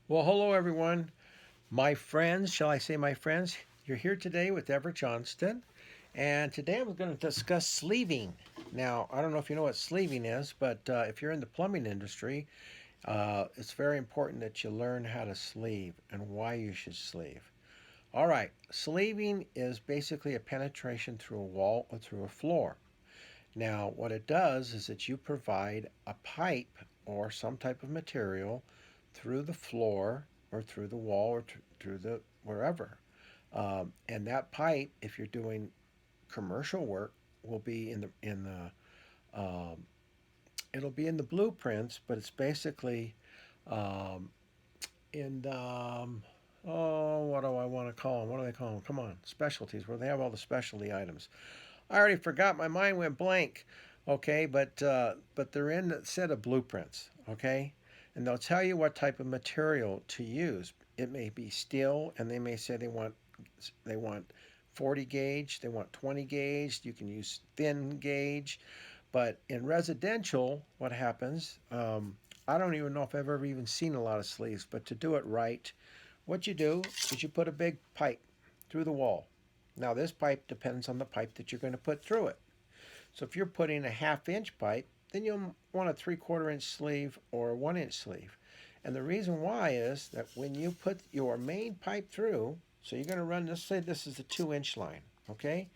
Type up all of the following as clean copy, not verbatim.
Well, hello everyone. My friends, shall I say my friends? You're here today with Everett Johnston, and today I'm going to discuss sleeving. Now, I don't know if you know what sleeving is, but if you're in the plumbing industry, it's very important that you learn how to sleeve and why you should sleeve. All right, sleeving is basically a penetration through a wall or through a floor. Now, what it does is that you provide a pipe or some type of material through the floor or through the wall or through the wherever. And that pipe, if you're doing commercial work, will be um, it'll be in the blueprints, but it's basically um, in the oh, what do I want to call them? What do they call them? Come on, specialties, where they have all the specialty items. I already forgot. My mind went blank. Okay, but they're in a set of blueprints. Okay, and they'll tell you what type of material to use. It may be steel, and they may say they want 40 gauge, they want 20 gauge. You can use thin gauge, but in residential, what happens? I don't even know if I've ever even seen a lot of sleeves, but to do it right, what you do is you put a big pipe through the wall. Now, this pipe depends on the pipe that you're going to put through it. So if you're putting a ½ inch pipe, then you'll want a 3/4 inch sleeve or a 1 inch sleeve. And the reason why is that when you put your main pipe through, so you're going to run, let's say this is a 2 inch line, okay?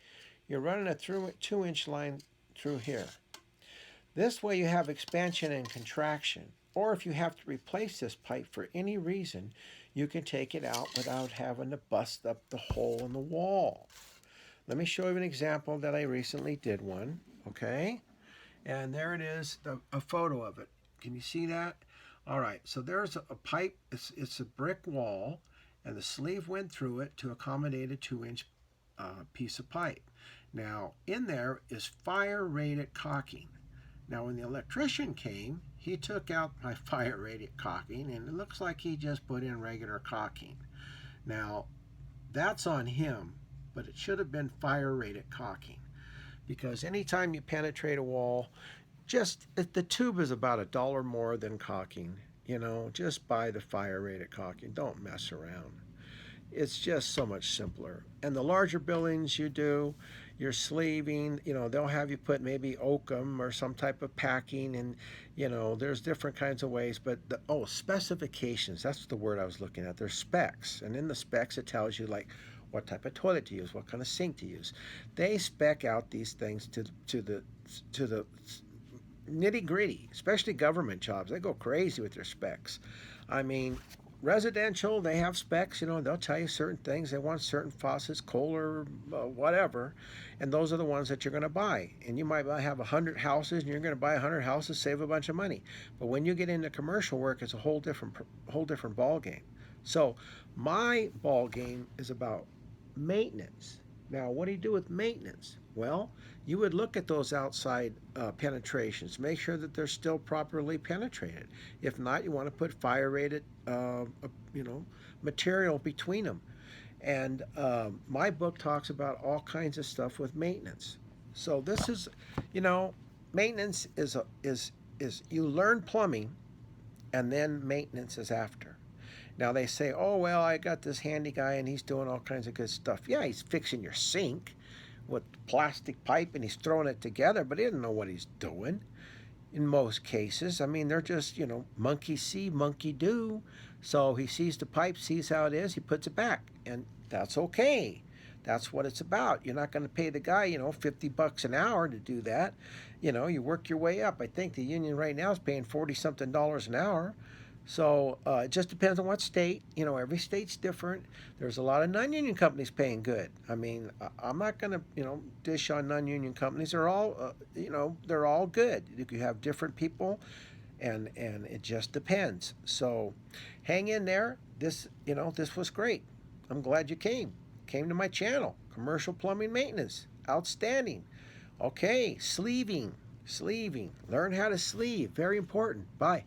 You're running a 2 inch line through here. This way you have expansion and contraction. Or if you have to replace this pipe for any reason, you can take it out without having to bust up the hole in the wall. Let me show you an example that I recently did one, okay? And there it is, a photo of it. Can you see that? All right, so there's a pipe. It's a brick wall, and the sleeve went through it to accommodate a 2 inch piece of pipe. Now, in there is fire rated caulking. Now, when the electrician came, he took out my fire rated caulking, and it looks like he just put in regular caulking. Now, that's on him, but it should have been fire rated caulking, because anytime you penetrate a wall, just the tube is about $1 more than caulking. Just buy the fire rated caulking. Don't mess around. It's just so much simpler. And the larger buildings you do, your sleeving, they'll have you put maybe oakum or some type of packing, and there's different kinds of ways. But specifications, that's the word I was looking at. There's specs, and in the specs it tells you like what type of toilet to use, what kind of sink to use. They spec out these things to the nitty gritty, especially government jobs. They go crazy with their specs. I mean, residential, they have specs. They'll tell you certain things. They want certain faucets, Kohler, whatever, and those are the ones that you're going to buy. And you might have 100 houses, and you're going to buy 100 houses, save a bunch of money. But when you get into commercial work, it's a whole different ball game. So my ball game is about maintenance. Now, what do you do with maintenance? Well, you would look at those outside penetrations, make sure that they're still properly penetrated. If not, you want to put fire rated, material between them. And my book talks about all kinds of stuff with maintenance. So this is, maintenance is you learn plumbing, and then maintenance is after. Now they say, oh, well, I got this handy guy and he's doing all kinds of good stuff. Yeah, he's fixing your sink with plastic pipe and he's throwing it together, but he doesn't know what he's doing in most cases. I mean, they're just, monkey see, monkey do. So he sees the pipe, sees how it is, he puts it back, and that's okay. That's what it's about. You're not going to pay the guy, $50 an hour to do that. You work your way up. I think the union right now is paying 40 something dollars an hour. So it just depends on what state. Every state's different. There's a lot of non-union companies paying good. I mean, I'm not going to, dish on non-union companies. They're all, they're all good. You have different people, and it just depends. So hang in there. This was great. I'm glad you came to my channel. Commercial plumbing maintenance, outstanding. Okay, sleeving. Learn how to sleeve. Very important. Bye.